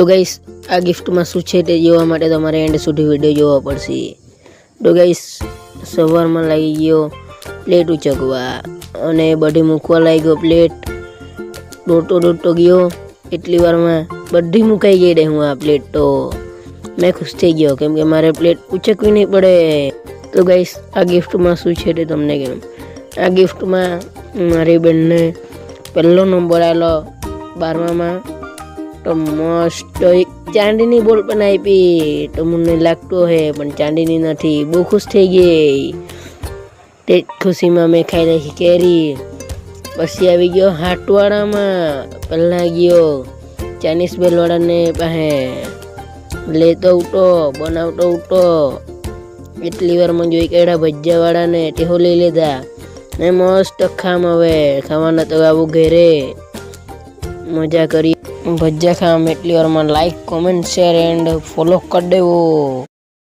તો ગાઈસ આ ગિફ્ટમાં શું છે તે જોવા માટે તમારે એન્ડ સુધી વિડીયો જોવો પડશે। તો ગાઈસ સવારમાં લાગી ગયો પ્લેટ ઉચકવા અને બધી મૂકવા લાગ્યો પ્લેટ દોડતો ગયો એટલી વારમાં બધી મુકાઈ ગઈ રે હું આ પ્લેટ તો मैं खुश થઈ ગયો કેમ કે મારે પ્લેટ ઉચકવી નહીં પડે। તો ગાઈસ આ ગિફ્ટમાં શું છે તે તમને કહું। આ ગિફ્ટમાં મારી બેનને પહેલો નંબર આવેલો 12માં તો મસ્ત એક ચાંદીની બોલ પણ આપી તો મને લાગતો હે પણ ચાંદીની નથી। બહુ ખુશ થઈ ગઈ તે ખુશીમાં મેં ખાઈ નાખી કેરી। પછી આવી ગયો હાટવાડામાં પહેલાં ગયો ચાઇનીઝ બેલવાળાને પાસે લેતો ઉઠો બનાવતો ઉઠો એટલી વારમાં જોઈ કેળા ભજીયાવાળાને તેહો લઈ લીધા ને મસ્ત ખામ હવે ખાવાના તો આવું ઘરે મજા કરી ભજીયા ખામ એટલી વારમાં like comment share and follow કરી દેવો।